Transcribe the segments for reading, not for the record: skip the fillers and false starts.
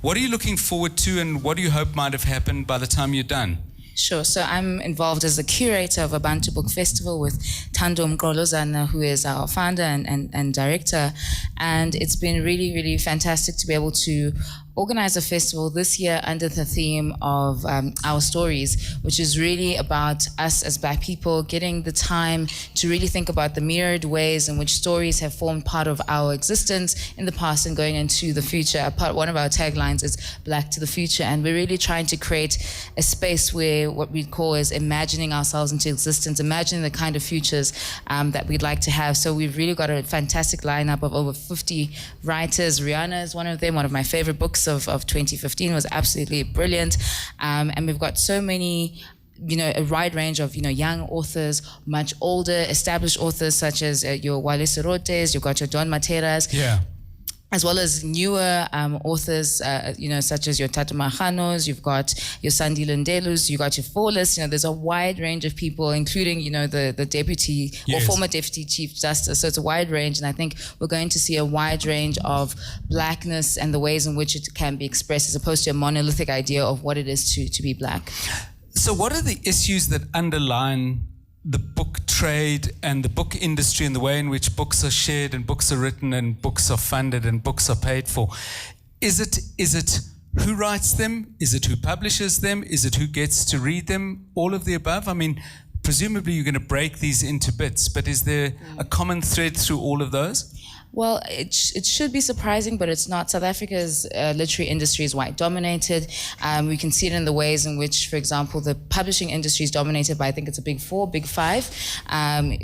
What are you looking forward to, and what do you hope might have happened by the time you're done? Sure. So I'm involved as the curator of Abantu Book Festival with Thando Mqolozana, who is our founder and director. And it's been really, really fantastic to be able to organize a festival this year under the theme of Our Stories, which is really about us as Black people getting the time to really think about the myriad ways in which stories have formed part of our existence in the past and going into the future. One of our taglines is Black to the Future, and we're really trying to create a space where what we call is imagining ourselves into existence, imagining the kind of futures that we'd like to have. So we've really got a fantastic lineup of over 50 writers. Rehana is one of them. One of my favorite books of 2015 was absolutely brilliant. And we've got so many, a wide range of, young authors, much older, established authors such as your Wale Serotes, you've got your Don Materas. Yeah. As well as newer authors, such as your Tatu Mahanos, you've got your Sandile Ndelus, you've got your Fawless. There's a wide range of people, including, the deputy or former deputy chief justice. So it's a wide range, and I think we're going to see a wide range of Blackness and the ways in which it can be expressed, as opposed to a monolithic idea of what it is to be Black. So what are the issues that underline the book trade and the book industry and the way in which books are shared and books are written and books are funded and books are paid for? Is it who writes them? Is it who publishes them? Is it who gets to read them? All of the above? I mean, presumably you're going to break these into bits, but is there a common thread through all of those? Well, it should be surprising, but it's not. South Africa's literary industry is white dominated. We can see it in the ways in which, for example, the publishing industry is dominated by, I think it's a big four, big five. And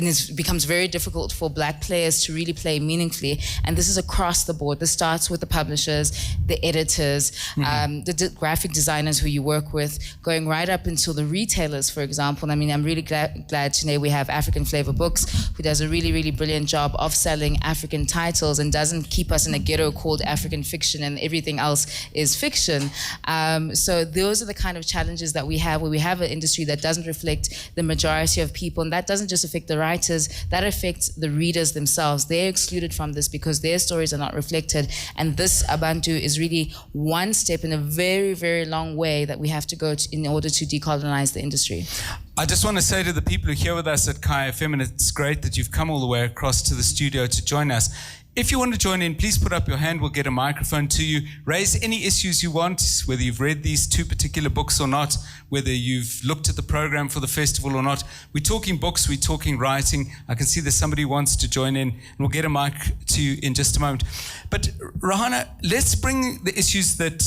it becomes very difficult for Black players to really play meaningfully. And this is across the board. This starts with the publishers, the editors, the graphic designers who you work with, going right up until the retailers, for example. I mean, I'm really glad today we have African Flavor Books, who does a really, really brilliant job of selling African titles and doesn't keep us in a ghetto called African fiction and everything else is fiction. So those are the kind of challenges that we have, where we have an industry that doesn't reflect the majority of people. And that doesn't just affect the writers, that affects the readers themselves. They're excluded from this because their stories are not reflected. And this Abantu is really one step in a very, very long way that we have to go in order to decolonize the industry. I just want to say to the people who are here with us at Kai FM, and it's great that you've come all the way across to the studio to join us. If you want to join in, please put up your hand. We'll get a microphone to you. Raise any issues you want, whether you've read these two particular books or not, whether you've looked at the program for the festival or not. We're talking books, we're talking writing. I can see there's somebody who wants to join in, and we'll get a mic to you in just a moment. But Rehana, let's bring the issues that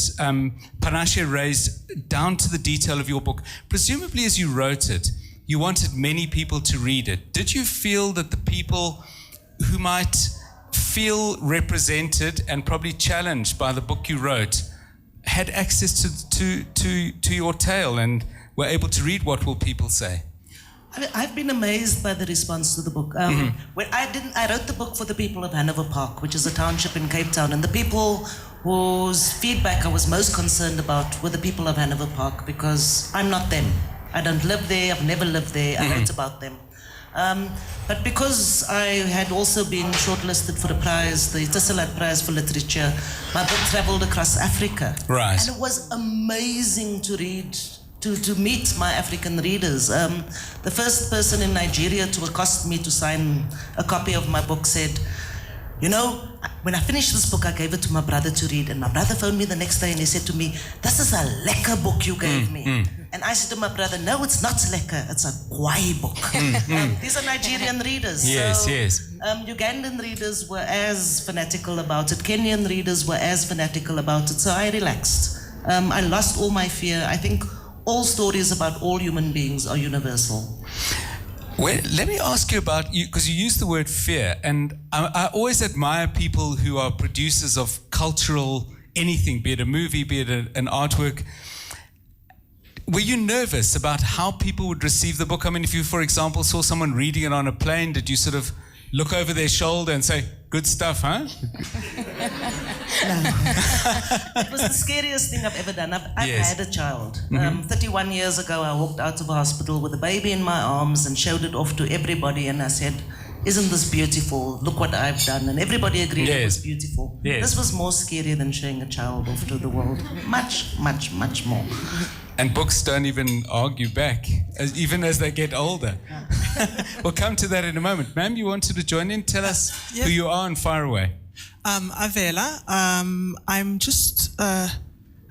Panashe raised down to the detail of your book. Presumably as you wrote it, you wanted many people to read it. Did you feel that the people who might feel represented and probably challenged by the book you wrote had access to your tale and were able to read What Will People Say? I've been amazed by the response to the book. When I wrote the book for the people of Hanover Park, which is a township in Cape Town, and the people whose feedback I was most concerned about were the people of Hanover Park, because I'm not them. I don't live there, I've never lived there, I wrote about them. But because I had also been shortlisted for a prize, the Tisselat Prize for Literature, my book traveled across Africa. Right. And it was amazing to read, to meet my African readers. The first person in Nigeria to accost me to sign a copy of my book said, when I finished this book, I gave it to my brother to read, and my brother phoned me the next day and he said to me, "This is a lekker book you gave me." And I said to my brother, "No, it's not lekker, it's a kwai book." These are Nigerian readers. Yes, yes. Ugandan readers were as fanatical about it. Kenyan readers were as fanatical about it. So I relaxed. I lost all my fear. I think all stories about all human beings are universal. Well, let me ask you about you, because you use the word fear, and I always admire people who are producers of cultural anything, be it a movie, be it an artwork. Were you nervous about how people would receive the book? I mean, if you, for example, saw someone reading it on a plane, did you sort of look over their shoulder and say, "Good stuff, huh?" No. It was the scariest thing I've ever done. I've had a child. 31 years ago, I walked out of a hospital with a baby in my arms and showed it off to everybody, and I said, isn't this beautiful? Look what I've done. And everybody agreed it was beautiful. Yes. This was more scary than showing a child off to the world. Much, much, much more. And books don't even argue back, even as they get older. We'll come to that in a moment. Ma'am, you wanted to join in? Tell us who you are and fire away. Avela. I'm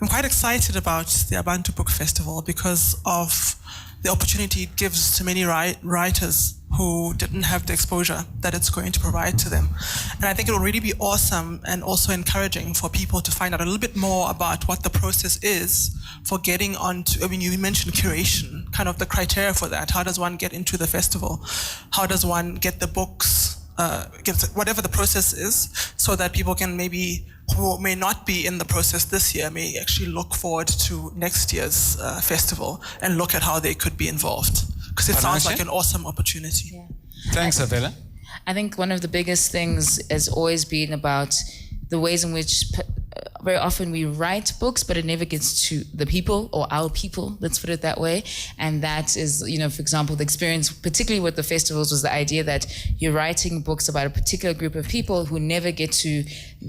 quite excited about the Abantu Book Festival because of the opportunity it gives to many writers who didn't have the exposure that it's going to provide to them. And I think it will really be awesome and also encouraging for people to find out a little bit more about what the process is for getting onto, I mean, you mentioned curation, kind of the criteria for that. How does one get into the festival? How does one get the books, whatever the process is, so that people can maybe, who may not be in the process this year, may actually look forward to next year's festival and look at how they could be involved. Because it sounds like an awesome opportunity. Yeah. Thanks, Avela. I think one of the biggest things has always been about the ways in which very often we write books, but it never gets to the people or our people, let's put it that way. And that is, you know, for example, the experience, particularly with the festivals, was the idea that you're writing books about a particular group of people who never get to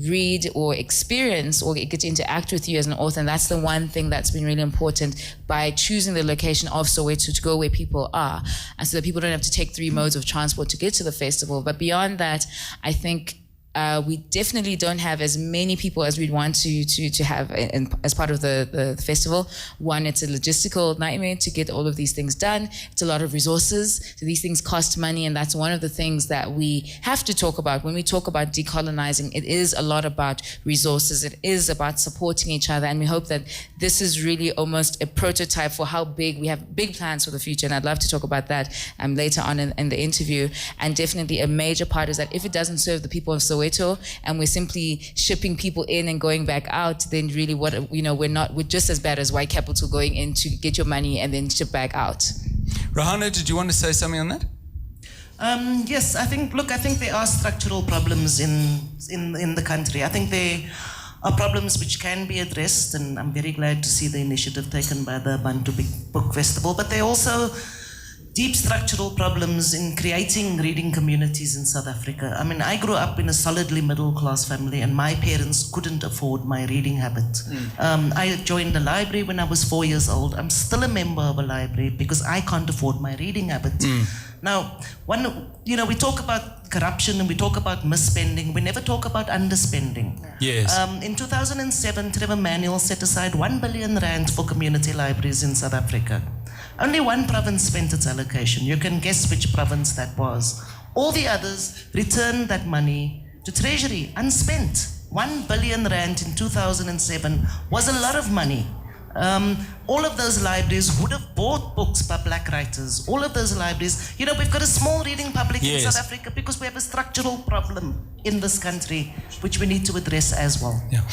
read or experience or get to interact with you as an author. And that's the one thing that's been really important by choosing the location of Soweto to go where people are. And so that people don't have to take 3 modes of transport to get to the festival. But beyond that, I think we definitely don't have as many people as we'd want to have as part of the festival. One, it's a logistical nightmare to get all of these things done. It's a lot of resources. So these things cost money, and that's one of the things that we have to talk about. When we talk about decolonizing, it is a lot about resources. It is about supporting each other, and we hope that this is really almost a prototype for how big, we have big plans for the future, and I'd love to talk about that later on in the interview. And definitely a major part is that if it doesn't serve the people of Soweto, and we're simply shipping people in and going back out, then really we're just as bad as white capital going in to get your money and then ship back out. Rehana, did you want to say something on that? Yes, I think there are structural problems in the country. I think there are problems which can be addressed, and I'm very glad to see the initiative taken by the Abantu Book Festival, but there are also deep structural problems in creating reading communities in South Africa. I mean, I grew up in a solidly middle-class family, and my parents couldn't afford my reading habit. I joined a library when I was 4 years old. I'm still a member of a library because I can't afford my reading habit. Now, we talk about corruption and we talk about misspending. We never talk about underspending. Yes. In 2007, Trevor Manuel set aside 1 billion rand for community libraries in South Africa. Only one province spent its allocation. You can guess which province that was. All the others returned that money to Treasury, unspent. 1 billion rand in 2007 was a lot of money. All of those libraries would have bought books by black writers. All of those libraries, we've got a small reading public in South Africa because we have a structural problem in this country, which we need to address as well. Yeah.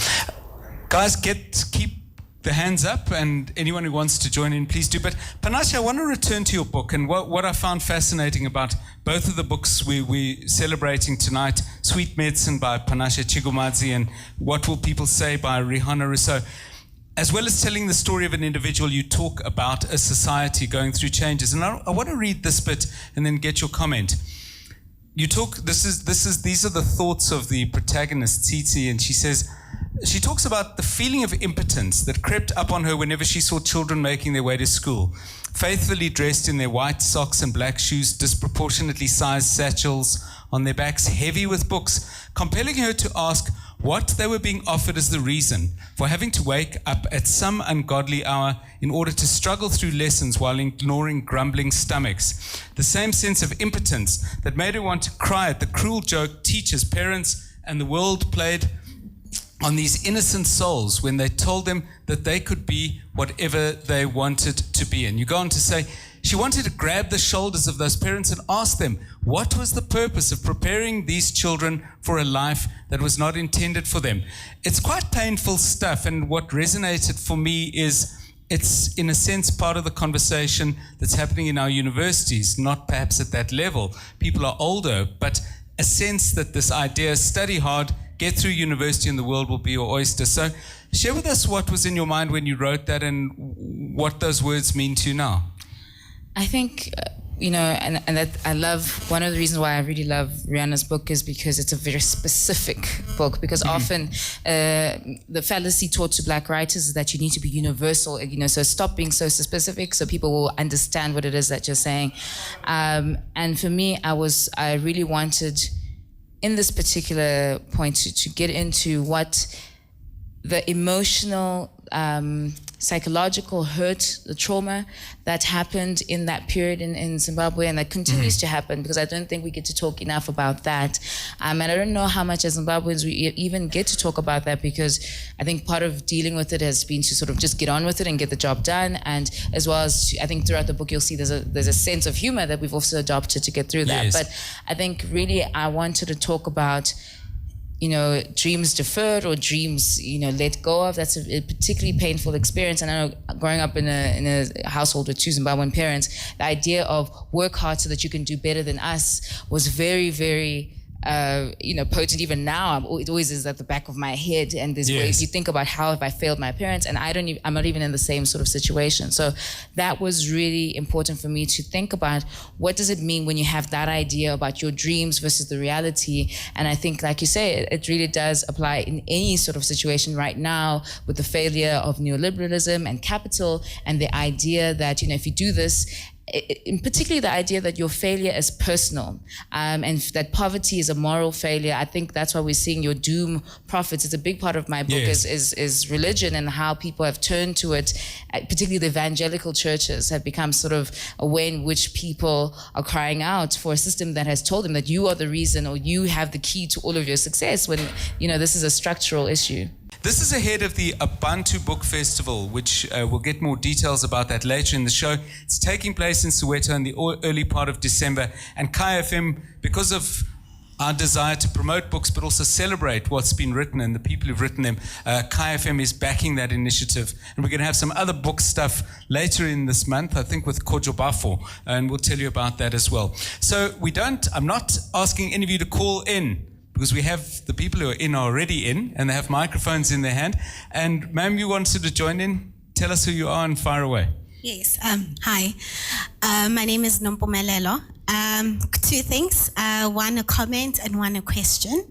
Guys, keep the hands up, and anyone who wants to join in, please do. But Panashe, I want to return to your book, and what I found fascinating about both of the books we're celebrating tonight, Sweet Medicine by Panashe Chigumadzi and What Will People Say by Rehana Rossouw. As well as telling the story of an individual, you talk about a society going through changes. And I want to read this bit and then get your comment. You talk, these are the thoughts of the protagonist, Tsitsi, and she talks about the feeling of impotence that crept up on her whenever she saw children making their way to school, faithfully dressed in their white socks and black shoes, disproportionately sized satchels on their backs, heavy with books, compelling her to ask what they were being offered as the reason for having to wake up at some ungodly hour in order to struggle through lessons while ignoring grumbling stomachs. The same sense of impotence that made her want to cry at the cruel joke teachers, parents, and the world played on these innocent souls when they told them that they could be whatever they wanted to be. And you go on to say, she wanted to grab the shoulders of those parents and ask them, what was the purpose of preparing these children for a life that was not intended for them? It's quite painful stuff, and what resonated for me is it's, in a sense, part of the conversation that's happening in our universities, not perhaps at that level. People are older, but a sense that this idea, study hard, get through university and the world will be your oyster. So share with us what was in your mind when you wrote that and what those words mean to you now. I think, and that I love, one of the reasons why I really love Rehana's book is because it's a very specific book, because often the fallacy taught to Black writers is that you need to be universal, so stop being so specific so people will understand what it is that you're saying. And for me, I really wanted, in this particular point, to get into what the emotional, psychological hurt, the trauma that happened in that period in Zimbabwe, and that continues to happen, because I don't think we get to talk enough about that. And I don't know how much as Zimbabweans we even get to talk about that, because I think part of dealing with it has been to sort of just get on with it and get the job done. And as well as, I think throughout the book, you'll see there's a sense of humor that we've also adopted to get through that. Yes. But I think really I wanted to talk about dreams deferred or dreams, let go of. That's a particularly painful experience. And I know growing up in a household with 2 Zimbabwean parents, the idea of work hard so that you can do better than us was very, very potent. Even now, it always is at the back of my head. And there's ways you think about how have I failed my parents, and I'm not even in the same sort of situation. So that was really important for me to think about, what does it mean when you have that idea about your dreams versus the reality? And I think, like you say, it really does apply in any sort of situation right now, with the failure of neoliberalism and capital, and the idea that, if you do this, in particularly the idea that your failure is personal, and that poverty is a moral failure. I think that's why we're seeing your doom prophets. It's a big part of my book is religion, and how people have turned to it, particularly the evangelical churches have become sort of a way in which people are crying out for a system that has told them that you are the reason, or you have the key to all of your success, when this is a structural issue. This is ahead of the Abantu Book Festival, which we'll get more details about that later in the show. It's taking place in Soweto in the early part of December. And Kai FM, because of our desire to promote books but also celebrate what's been written and the people who've written them, Kai FM is backing that initiative. And we're going to have some other book stuff later in this month, I think with Kojo Bafo, and we'll tell you about that as well. So I'm not asking any of you to call in, because we have the people who are in already in, and they have microphones in their hand. And ma'am, you wanted to join in? Tell us who you are and fire away. Yes, hi. My name is Nompumelelo. 2 things, one a comment and one a question.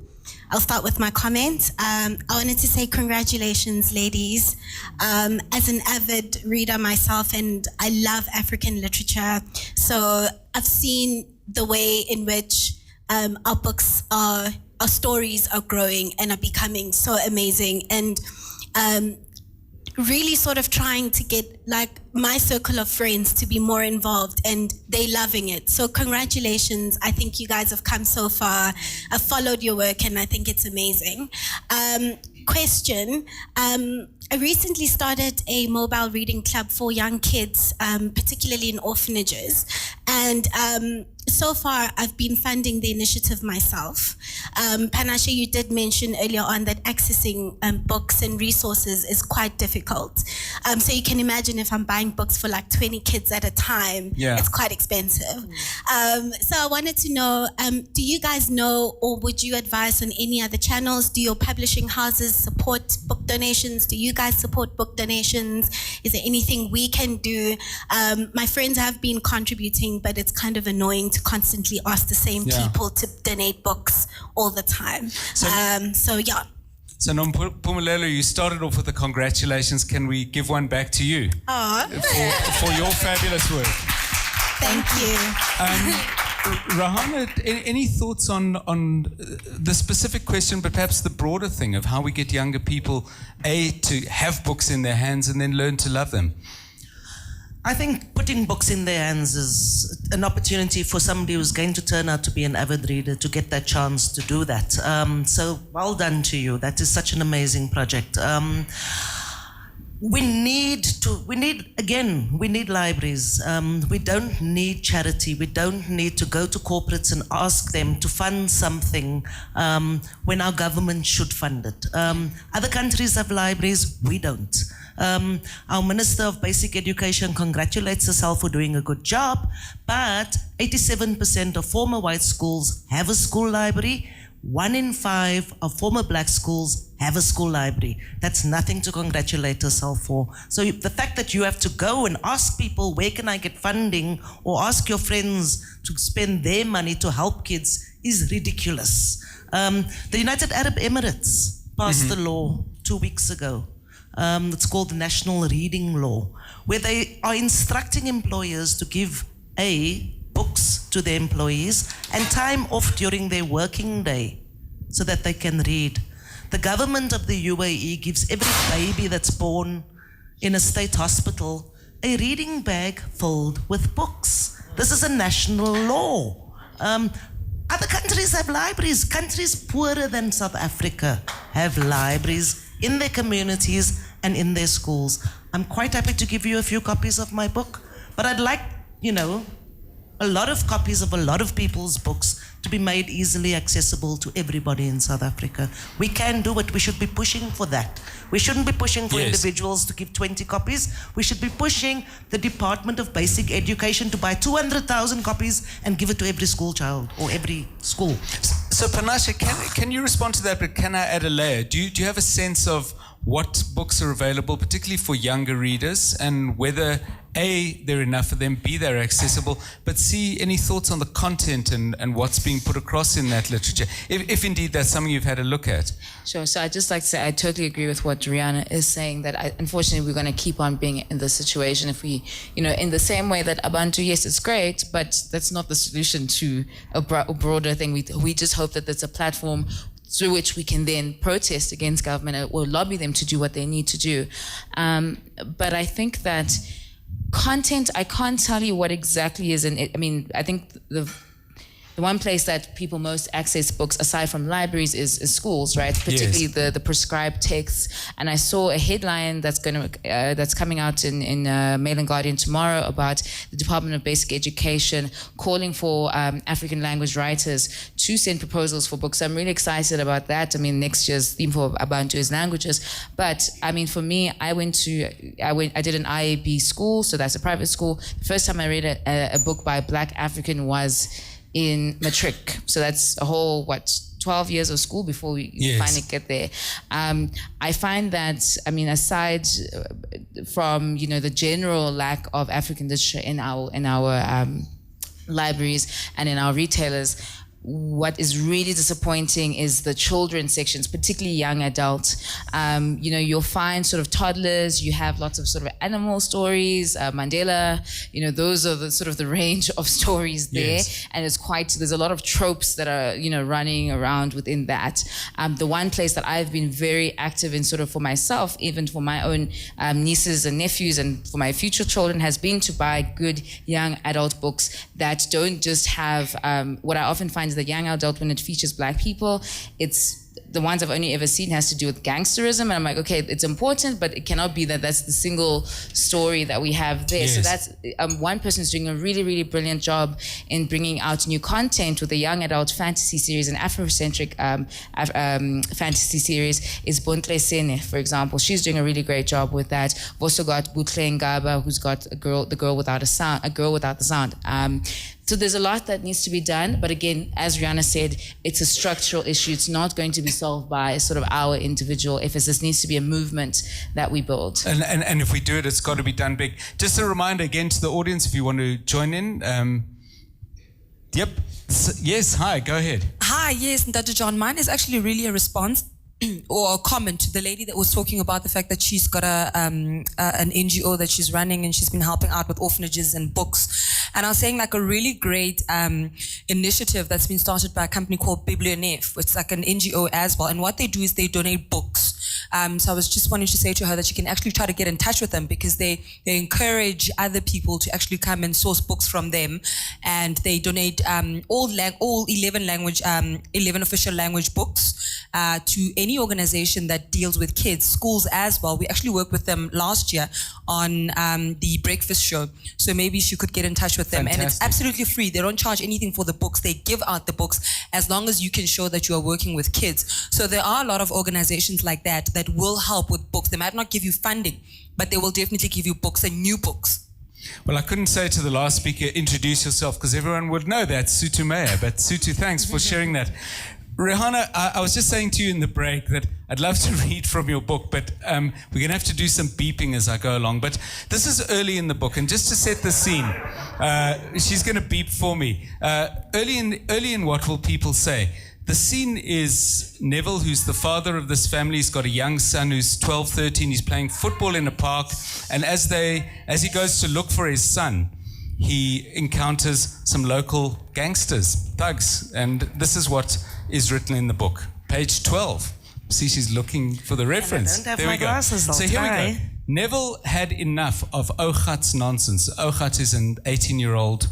I'll start with my comment. I wanted to say congratulations, ladies. As an avid reader myself, and I love African literature, so I've seen the way in which our books our stories are growing and are becoming so amazing, and really sort of trying to get my circle of friends to be more involved, and they loving it. So congratulations. I think you guys have come so far. I've followed your work and I think it's amazing. Question. I recently started a mobile reading club for young kids, particularly in orphanages. And so far, I've been funding the initiative myself. Panashe, you did mention earlier on that accessing books and resources is quite difficult. So you can imagine if I'm buying books for 20 kids at a time, it's quite expensive. So I wanted to know, do you guys know, or would you advise on any other channels? Do your publishing houses support book donations? Do you guys support book donations? Is there anything we can do? My friends have been contributing, but it's kind of annoying to constantly ask the same people to donate books all the time. So So Nompumelelo, you started off with the congratulations. Can we give one back to you for your fabulous work? Thank you. Rehana, any thoughts on the specific question, but perhaps the broader thing of how we get younger people, to have books in their hands and then learn to love them? I think putting books in their hands is an opportunity for somebody who's going to turn out to be an avid reader to get that chance to do that. So well done to you. That is such an amazing project. We need libraries. We don't need charity. We don't need to go to corporates and ask them to fund something when our government should fund it. Other countries have libraries, we don't. Our Minister of Basic Education congratulates herself for doing a good job, but 87% of former white schools have a school library. 1 in 5 of former black schools have a school library. That's nothing to congratulate yourself for. So the fact that you have to go and ask people, where can I get funding, or ask your friends to spend their money to help kids is ridiculous. The United Arab Emirates passed the law 2 weeks ago. It's called the National Reading Law, where they are instructing employers to give books to their employees and time off during their working day so that they can read. The government of the UAE gives every baby that's born in a state hospital a reading bag filled with books. This is a national law. Other countries have libraries. Countries poorer than South Africa have libraries in their communities and in their schools. I'm quite happy to give you a few copies of my book, but I'd like, a lot of copies of a lot of people's books to be made easily accessible to everybody in South Africa. We can do it. We should be pushing for that. We shouldn't be pushing for individuals to give 20 copies. We should be pushing the Department of Basic Education to buy 200,000 copies and give it to every school child or every school. So Panashe, can you respond to that, but can I add a layer? Do you have a sense of what books are available, particularly for younger readers, and whether A, there are enough of them, B, they're accessible, but C, any thoughts on the content and what's being put across in that literature, if indeed that's something you've had a look at? Sure. So I'd just like to say I totally agree with what Rehana is saying, that unfortunately we're going to keep on being in this situation if we, in the same way that Abantu, yes, it's great, but that's not the solution to a broader thing. We just hope that there's a platform through which we can then protest against government or lobby them to do what they need to do. But I think that content, I can't tell you what exactly is in it. I mean, I think the one place that people most access books aside from libraries is schools, right? Particularly the prescribed texts. And I saw a headline that's coming out in Mail and Guardian tomorrow about the Department of Basic Education calling for African language writers to send proposals for books. So I'm really excited about that. I mean, next year's theme for Abantu is languages. But I mean, for me, I did an IAB school, so that's a private school. The first time I read a book by a Black African was in matric. So that's a whole, 12 years of school before we finally get there. I find that, I mean, aside from, the general lack of African literature in our libraries and in our retailers, what is really disappointing is the children's sections, particularly young adults. You'll find sort of toddlers, you have lots of sort of animal stories, Mandela, those are the sort of the range of stories there. And there's a lot of tropes that are, running around within that. The one place that I've been very active in sort of for myself, even for my own nieces and nephews and for my future children, has been to buy good young adult books that don't just have, what I often find is the young adult, when it features Black people, it's the ones I've only ever seen has to do with gangsterism, and I'm like, okay, it's important, but it cannot be that's the single story that we have there. So that's one person's doing a really, really brilliant job in bringing out new content with a young adult fantasy series, an Afrocentric fantasy series is Bontle Sene, for example. She's doing a really great job with that. We've also got Butle Ngaba, who's got the girl without the sound. So there's a lot that needs to be done, but again, as Rehana said, it's a structural issue. It's not going to be solved by sort of our individual efforts. This needs to be a movement that we build. And if we do it, it's got to be done big. Just a reminder again to the audience, if you want to join in. Yes, hi, go ahead. Hi, yes, Dr. John. Mine is actually really a response or a comment to the lady that was talking about the fact that she's got an NGO that she's running and she's been helping out with orphanages and books. And I was saying like a really great initiative that's been started by a company called Biblionef, which is like an NGO as well. And what they do is they donate books. So I was just wanting to say to her that she can actually try to get in touch with them, because they encourage other people to actually come and source books from them, and they donate all 11 official language books to any organization that deals with kids, schools as well. We actually worked with them last year on the breakfast show, so maybe she could get in touch with them. Fantastic. And it's absolutely free. They don't charge anything for the books. They give out the books as long as you can show that you are working with kids. So there are a lot of organizations like that will help with books. They might not give you funding, but they will definitely give you books and new books. Well, I couldn't say to the last speaker, introduce yourself, because everyone would know that, Sutu Meyer. But Sutu, thanks for sharing that. Rehana, I was just saying to you in the break that I'd love to read from your book, but we're going to have to do some beeping as I go along. But this is early in the book, and just to set the scene, she's going to beep for me. Early in What Will People Say? The scene is Neville, who's the father of this family. He's got a young son who's 12, 13. He's playing football in a park, and as he goes to look for his son, he encounters some local gangsters, thugs, and this is what is written in the book. Page 12. See, she's looking for the reference. And I don't have there my we go. glasses, I'll So here we try. go. Neville had enough of Ogat's nonsense. Ogat is an 18-year-old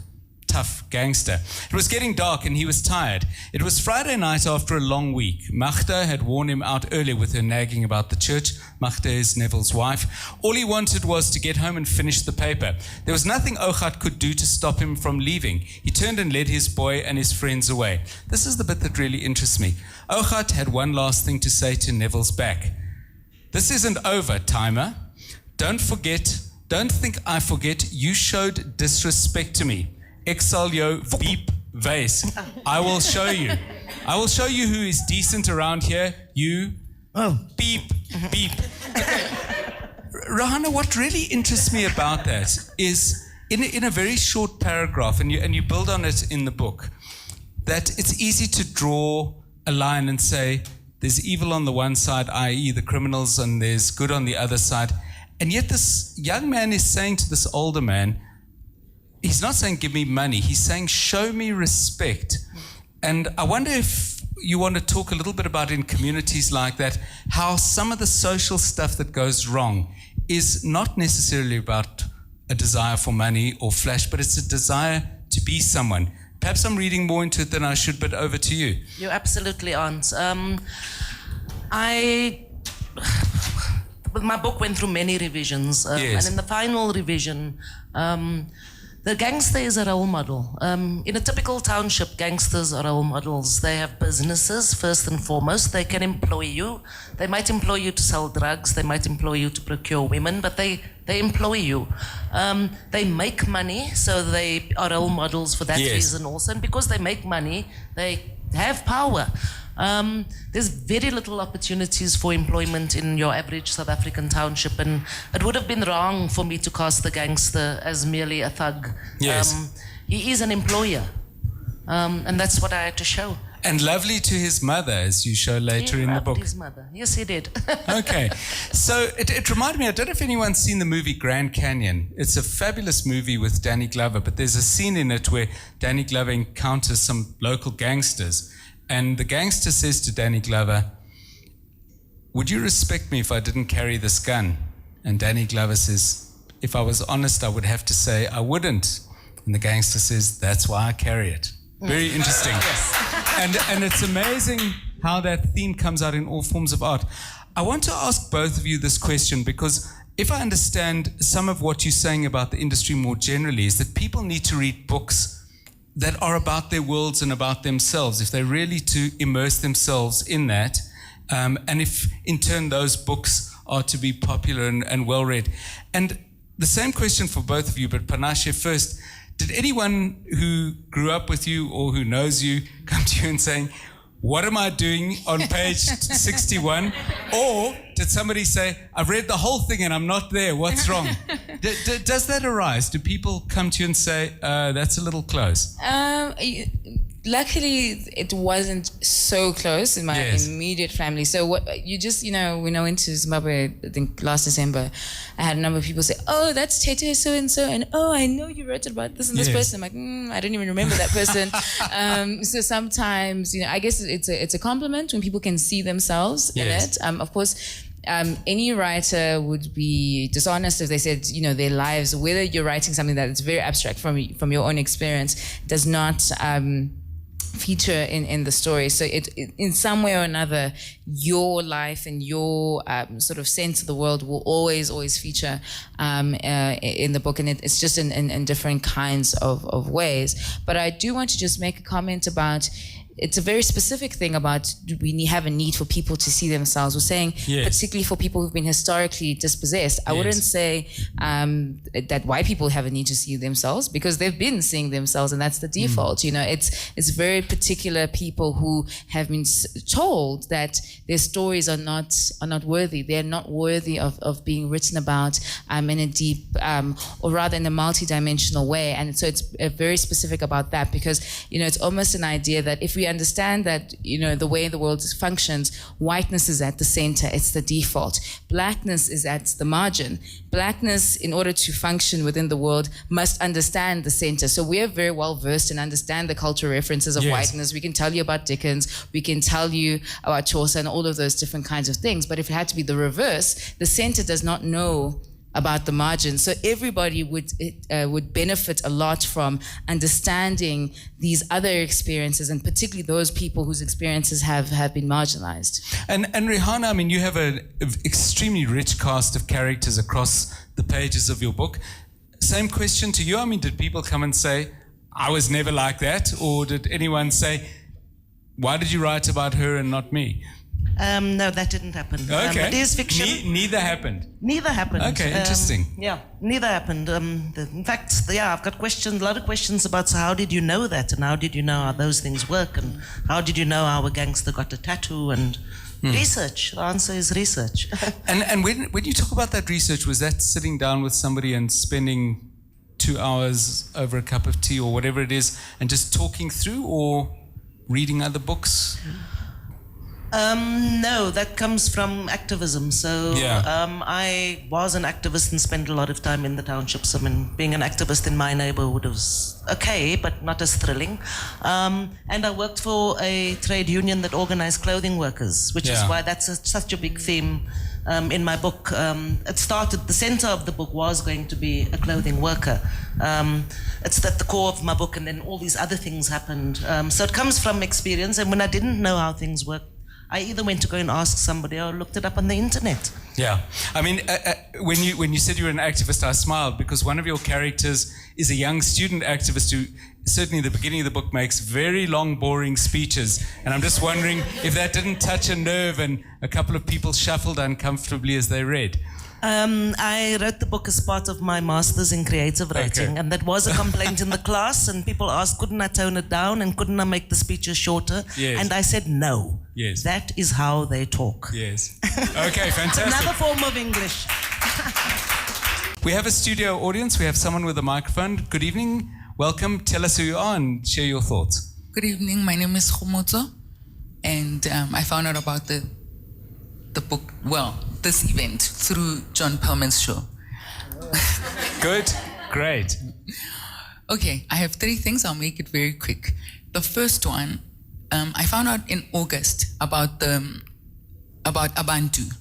tough gangster. It was getting dark and he was tired. It was Friday night after a long week. Magda had worn him out earlier with her nagging about the church. Magda is Neville's wife. All he wanted was to get home and finish the paper. There was nothing Ogat could do to stop him from leaving. He turned and led his boy and his friends away. This is the bit that really interests me. Ogat had one last thing to say to Neville's back. This isn't over, Timer. Don't think I forget, you showed disrespect to me. Exalio beep vase. I will show you. I will show you who is decent around here. You beep, beep. Rehana, what really interests me about that is in a very short paragraph, and you build on it in the book, that it's easy to draw a line and say there's evil on the one side, i.e. the criminals, and there's good on the other side. And yet this young man is saying to this older man, he's not saying give me money, he's saying show me respect. And I wonder if you want to talk a little bit about in communities like that, how some of the social stuff that goes wrong is not necessarily about a desire for money or flash, but it's a desire to be someone. Perhaps I'm reading more into it than I should, but over to you. You absolutely aren't. My book went through many revisions, Yes. and in the final revision, the gangster is a role model. In a typical township, gangsters are role models. They have businesses, first and foremost. They can employ you. They might employ you to sell drugs. They might employ you to procure women, but they employ you. They make money, so they are role models for that Yes. reason also. And because they make money, they have power. There's very little opportunities for employment in your average South African township, and it would have been wrong for me to cast the gangster as merely a thug. Yes. He is an employer, and that's what I had to show. And lovely to his mother, as you show later He in the loved book. his mother. Yes, he did. Okay, so it reminded me, I don't know if anyone's seen the movie Grand Canyon. It's a fabulous movie with Danny Glover, but there's a scene in it where Danny Glover encounters some local gangsters. And the gangster says to Danny Glover, would you respect me if I didn't carry this gun? And Danny Glover says, if I was honest, I would have to say I wouldn't. And the gangster says, that's why I carry it. Very interesting. And it's amazing how that theme comes out in all forms of art. I want to ask both of you this question, because if I understand some of what you're saying about the industry more generally, is that people need to read books that are about their worlds and about themselves, if they're really to immerse themselves in that, and if in turn those books are to be popular and well read. And the same question for both of you, but Panashe first. Did anyone who grew up with you or who knows you come to you and saying, what am I doing on page 61? Or did somebody say, I've read the whole thing and I'm not there, what's wrong? Does that arise? Do people come to you and say, that's a little close? Luckily, it wasn't so close in my Yes. immediate family. So when I went to Zimbabwe, I think last December, I had a number of people say, "Oh, that's Tete so and so," and "Oh, I know you wrote about this and this Yes. person." I'm like, I don't even remember that person. So sometimes, I guess it's a compliment when people can see themselves Yes. in it. Of course. Any writer would be dishonest if they said, their lives, whether you're writing something that is very abstract from your own experience, does not feature in the story. So it in some way or another, your life and your sort of sense of the world will always feature in the book, and it's just in different kinds of ways. But I do want to just make a comment about it's a very specific thing about we have a need for people to see themselves. We're saying, particularly for people who've been historically dispossessed, I wouldn't say that white people have a need to see themselves, because they've been seeing themselves, and that's the default. You know, it's very particular people who have been told that their stories are not worthy. They're not worthy of being written about in a deep, or rather in a multi-dimensional way. And so it's very specific about that, because, you know, it's almost an idea that if we understand that, you know, the way the world functions, whiteness is at the center, it's the default. Blackness is at the margin. Blackness, in order to function within the world, must understand the center. So we are very well versed and understand the cultural references of whiteness. We can tell you about Dickens, we can tell you about Chaucer and all of those different kinds of things. But if it had to be the reverse, the center does not know about the margin. So everybody would benefit a lot from understanding these other experiences, and particularly those people whose experiences have been marginalized. And Rehana, I mean, you have an extremely rich cast of characters across the pages of your book. Same question to you. I mean, did people come and say, I was never like that? Or did anyone say, why did you write about her and not me? No, that didn't happen. Okay. It is fiction. Neither happened. Neither happened. Okay, interesting. Yeah, neither happened. In fact, I've got questions, a lot of questions about, so how did you know that? And how did you know how those things work? And how did you know how a gangster got a tattoo? And research. The answer is research. And when you talk about that research, was that sitting down with somebody and spending 2 hours over a cup of tea or whatever it is and just talking through, or reading other books? No, that comes from activism. So I was an activist and spent a lot of time in the townships. I mean, being an activist in my neighborhood was okay, but not as thrilling. And I worked for a trade union that organized clothing workers, which is why that's such a big theme in my book. It started, the center of the book was going to be a clothing worker. It's at the core of my book, and then all these other things happened. So it comes from experience, and when I didn't know how things worked, I either went to go and ask somebody or looked it up on the internet. Yeah, I mean, when you said you were an activist, I smiled, because one of your characters is a young student activist who, certainly at the beginning of the book, makes very long, boring speeches. And I'm just wondering if that didn't touch a nerve and a couple of people shuffled uncomfortably as they read. I wrote the book as part of my master's in creative writing, and that was a complaint in the class, and people asked, couldn't I tone it down and couldn't I make the speeches shorter? Yes. And I said, no. Yes. That is how they talk. Yes. Okay, fantastic. Another form of English. We have a studio audience. We have someone with a microphone. Good evening. Welcome. Tell us who you are and share your thoughts. Good evening. My name is Chigumadzi, and I found out about the book, this event, through John Perlman's show. Good. Great. Okay, I have 3 things. I'll make it very quick. The first one, I found out in August about Abantu,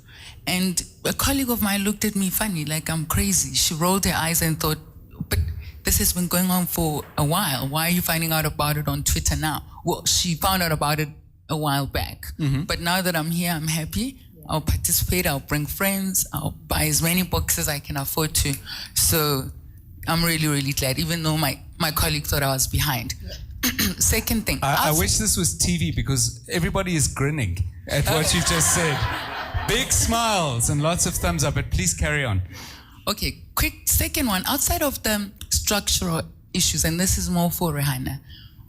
and a colleague of mine looked at me funny, like I'm crazy. She rolled her eyes and thought, but this has been going on for a while. Why are you finding out about it on Twitter now? Well, she found out about it a while back. But now that I'm here, I'm happy. I'll participate, I'll bring friends, I'll buy as many books as I can afford to. So I'm really, really glad, even though my colleague thought I was behind. Second thing. I wish this was TV, because everybody is grinning at what you've just said. Big smiles and lots of thumbs up, but please carry on. Okay, quick second one. Outside of the structural issues, and this is more for Rehana,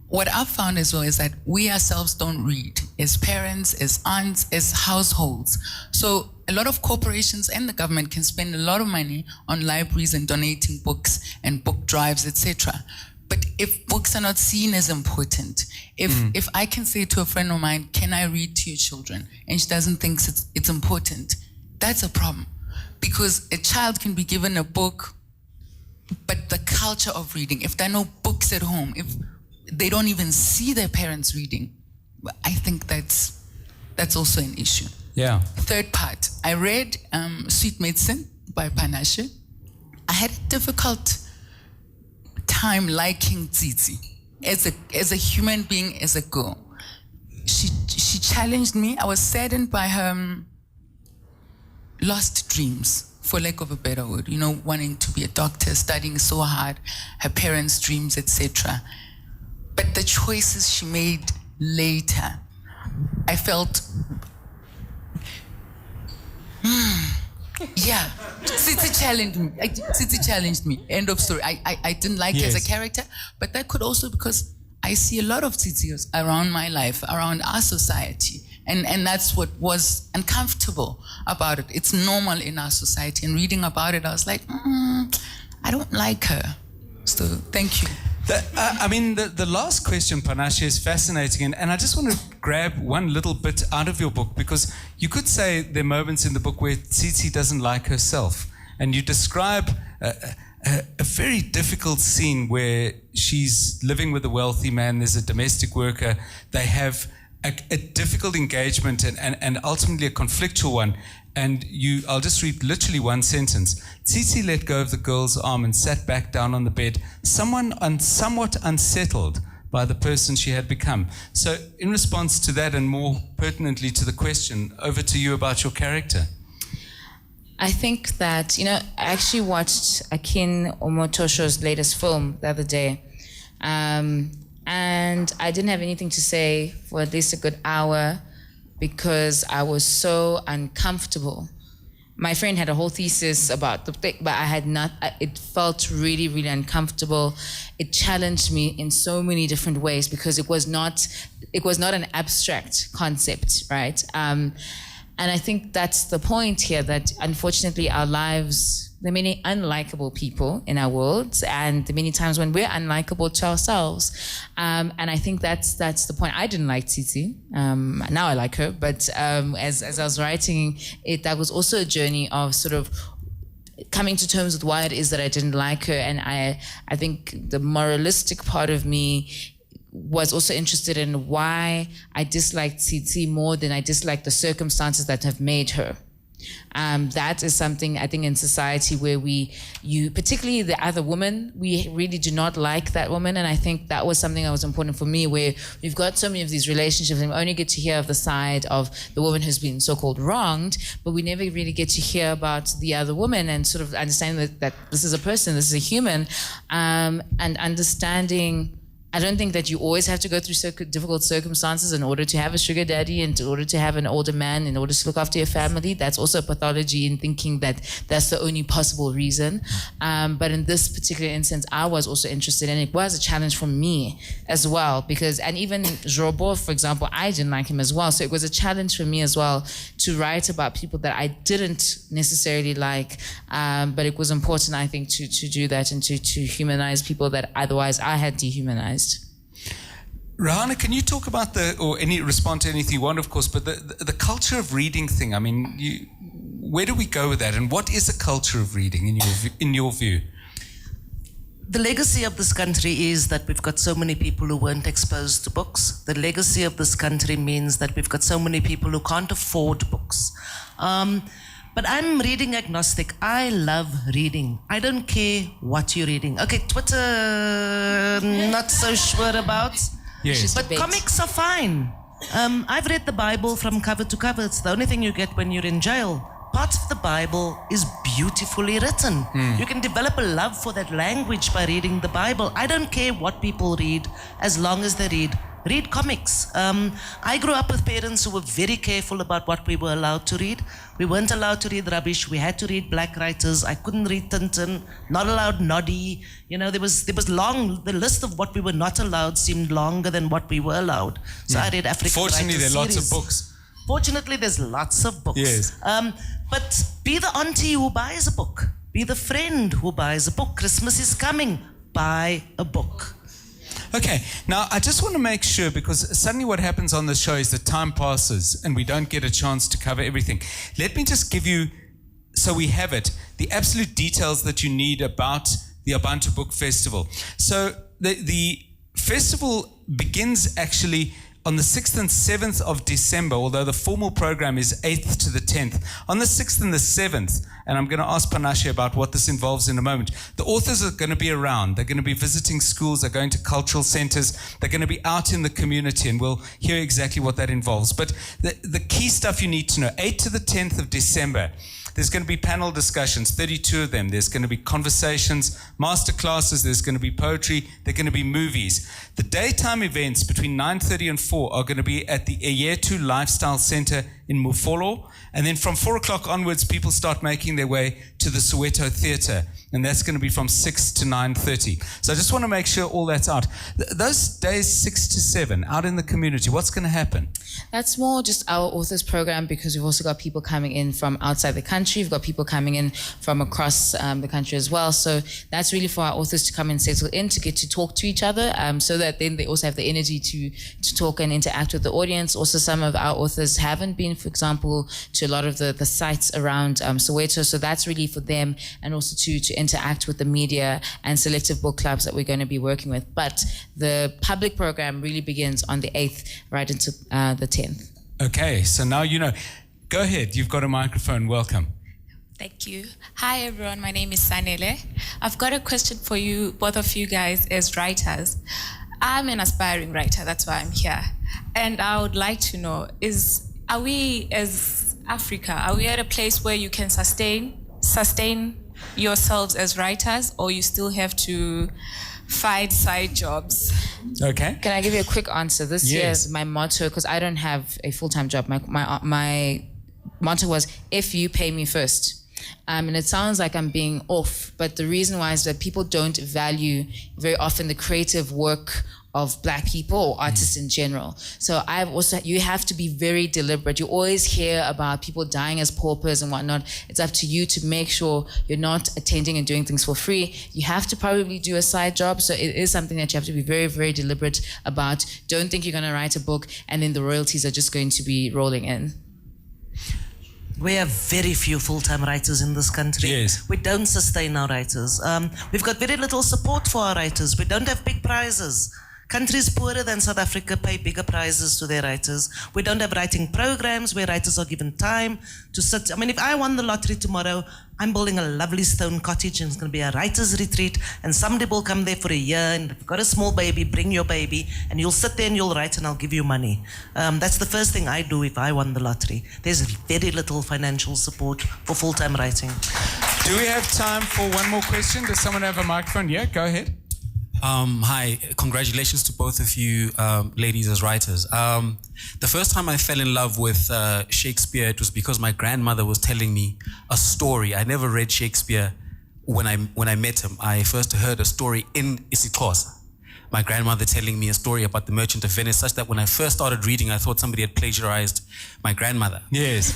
what I've found as well is that we ourselves don't read as parents, as aunts, as households. So a lot of corporations and the government can spend a lot of money on libraries and donating books and book drives, etc. But if books are not seen as important, if I can say to a friend of mine, can I read to your children? And she doesn't think it's important, that's a problem. Because a child can be given a book, but the culture of reading, if there are no books at home, if they don't even see their parents reading, I think that's also an issue. Yeah. Third part, I read Sweet Medicine by Panashe. I had a difficult time liking Tsitsi as a human being, as a girl. She challenged me. I was saddened by her lost dreams, for lack of a better word. You know, wanting to be a doctor, studying so hard, her parents' dreams, etc. But the choices she made later, I felt, yeah, Tsitsi challenged me. End of story. I didn't like her as a character, but that could also because I see a lot of Tsitsios around my life, around our society. And that's what was uncomfortable about it. It's normal in our society. And reading about it, I was like, I don't like her. So thank you. The last question, Panashe, is fascinating. And I just want to grab one little bit out of your book, because you could say there are moments in the book where Tsitsi doesn't like herself. And you describe a very difficult scene where she's living with a wealthy man. There's a domestic worker. They have a difficult engagement and ultimately a conflictual one. And I'll just read literally one sentence. Tsitsi let go of the girl's arm and sat back down on the bed, somewhat unsettled by the person she had become. So in response to that, and more pertinently to the question, over to you about your character. I think that, I actually watched Akin Omotosho's latest film the other day. And I didn't have anything to say for at least a good hour because I was so uncomfortable. My friend had a whole thesis about the thing, but I had not. It felt really, really uncomfortable. It challenged me in so many different ways because it was not an abstract concept, right? And I think that's the point here, that unfortunately our lives, there are many unlikable people in our world, and there are many times when we're unlikable to ourselves. And I think that's the point. I didn't like Tsitsi. Now I like her, but as I was writing it, that was also a journey of sort of coming to terms with why it is that I didn't like her. And I think the moralistic part of me was also interested in why I disliked Tsitsi more than I disliked the circumstances that have made her. That is something I think in society where particularly the other woman, we really do not like that woman. And I think that was something that was important for me, where we've got so many of these relationships and we only get to hear of the side of the woman who's been so-called wronged, but we never really get to hear about the other woman and sort of understanding that this is a person, this is a human, and understanding. I don't think that you always have to go through difficult circumstances in order to have a sugar daddy and in order to have an older man, in order to look after your family. That's also a pathology in thinking that that's the only possible reason. But in this particular instance, I was also interested, and it was a challenge for me as well, and even Jobo, for example, I didn't like him as well. So it was a challenge for me as well to write about people that I didn't necessarily like. But it was important, I think, to do that and to humanize people that otherwise I had dehumanized. Rehana, can you talk about respond to anything you want, of course, but the culture of reading thing? I mean, where do we go with that, and what is a culture of reading in your view? The legacy of this country is that we've got so many people who weren't exposed to books. The legacy of this country means that we've got so many people who can't afford books. But I'm reading agnostic. I love reading. I don't care what you're reading. Okay, Twitter, not so sure about. Yes. But comics are fine. I've read the Bible from cover to cover. It's the only thing you get when you're in jail. Parts of the Bible is beautifully written. You can develop a love for that language by reading the Bible. I don't care what people read as long as they read comics. I grew up with parents who were very careful about what we were allowed to read. We weren't allowed to read rubbish. We had to read black writers. I couldn't read Tintin, not allowed Noddy. There was long, the list of what we were not allowed seemed longer than what we were allowed. So I read African Fortunately, writers there are lots series. of books. Fortunately, there's lots of books. Yes. But be the auntie who buys a book. Be the friend who buys a book. Christmas is coming. Buy a book. Okay, now I just want to make sure, because suddenly what happens on the show is that time passes and we don't get a chance to cover everything. Let me just give you, so we have it, the absolute details that you need about the Abantu Book Festival. So the festival begins actually on the 6th and 7th of December, although the formal program is 8th to the 10th. On the 6th and the 7th, and I'm going to ask Panashe about what this involves in a moment, the authors are going to be around. They're going to be visiting schools, they're going to cultural centers, they're going to be out in the community, and we'll hear exactly what that involves. But the key stuff you need to know, 8th to the 10th of December, there's going to be panel discussions, 32 of them. There's going to be conversations, master classes, there's going to be poetry, there are going to be movies. The daytime events between 9:30 and 4 are going to be at the Eyetu Lifestyle Center in Mufolo. And then from 4 o'clock onwards, people start making their way to the Soweto Theatre. And that's going to be from 6 to 9:30. So I just want to make sure all that's out. Those days 6 to 7, out in the community, what's going to happen? That's more just our authors program, because we've also got people coming in from outside the country. We've got people coming in from across the country as well. So that's really for our authors to come and settle in, to get to talk to each other, so that then they also have the energy to talk and interact with the audience. Also, some of our authors haven't been, for example, to a lot of the sites around Soweto. So that's really for them, and also to interact with the media and selective book clubs that we're going to be working with. But the public program really begins on the 8th right into the 10th. Okay, so now you know. Go ahead, you've got a microphone. Welcome. Thank you. Hi, everyone. My name is Sanele. I've got a question for you, both of you guys, as writers. I'm an aspiring writer. That's why I'm here. And I would like to know, are we, as Africa, are we at a place where you can sustain yourselves as writers, or you still have to find side jobs? Okay. Can I give you a quick answer? This year is my motto, because I don't have a full-time job. My motto was, if you pay me first. And it sounds like I'm being off, but the reason why is that people don't value very often the creative work of Black people or artists in general. So you have to be very deliberate. You always hear about people dying as paupers and whatnot. It's up to you to make sure you're not attending and doing things for free. You have to probably do a side job. So it is something that you have to be very, very deliberate about. Don't think you're going to write a book and then the royalties are just going to be rolling in. We have very few full-time writers in this country. Yes. We don't sustain our writers. We've got very little support for our writers. We don't have big prizes. Countries poorer than South Africa pay bigger prizes to their writers. We don't have writing programs where writers are given time to sit. I mean, if I won the lottery tomorrow, I'm building a lovely stone cottage and it's going to be a writer's retreat, and somebody will come there for a year, and if you've got a small baby, bring your baby, and you'll sit there and you'll write and I'll give you money. That's the first thing I do if I won the lottery. There's very little financial support for full-time writing. Do we have time for one more question? Does someone have a microphone? Yeah, go ahead. Hi, congratulations to both of you ladies as writers. The first time I fell in love with Shakespeare, it was because my grandmother was telling me a story. I never read Shakespeare when I met him. I first heard a story in isiXhosa. My grandmother telling me a story about the Merchant of Venice, such that when I first started reading, I thought somebody had plagiarized my grandmother. Yes.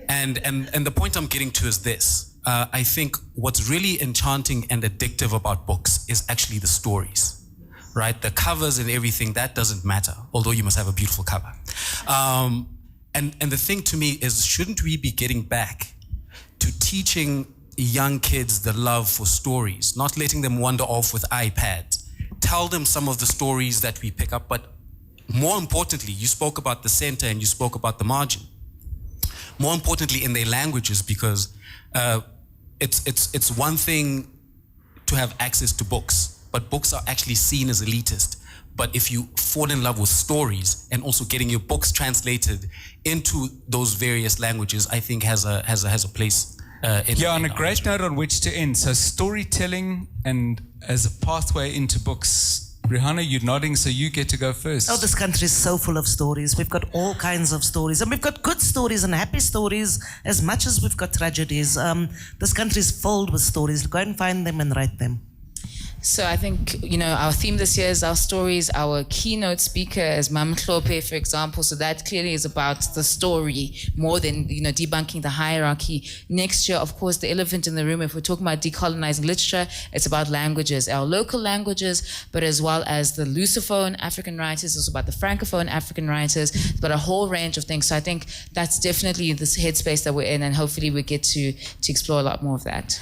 And the point I'm getting to is this. I think what's really enchanting and addictive about books is actually the stories, right? The covers and everything, that doesn't matter, although you must have a beautiful cover. And the thing to me is, shouldn't we be getting back to teaching young kids the love for stories, not letting them wander off with iPads? Tell them some of the stories that we pick up, but more importantly, you spoke about the center and you spoke about the margin. More importantly, in their languages, because it's one thing to have access to books, but books are actually seen as elitist. But if you fall in love with stories and also getting your books translated into those various languages, I think has a place. On a great note on which to end. So storytelling and as a pathway into books. Rehana, you're nodding, so you get to go first. Oh, this country is so full of stories. We've got all kinds of stories. And we've got good stories and happy stories as much as we've got tragedies. This country is filled with stories. Go and find them and write them. So I think, our theme this year is our stories. Our keynote speaker is Mam Klope, for example. So that clearly is about the story more than, debunking the hierarchy. Next year, of course, the elephant in the room, if we're talking about decolonizing literature, it's about languages, our local languages, but as well as the Lusophone African writers, also about the Francophone African writers, but a whole range of things. So I think that's definitely this headspace that we're in, and hopefully we get to explore a lot more of that.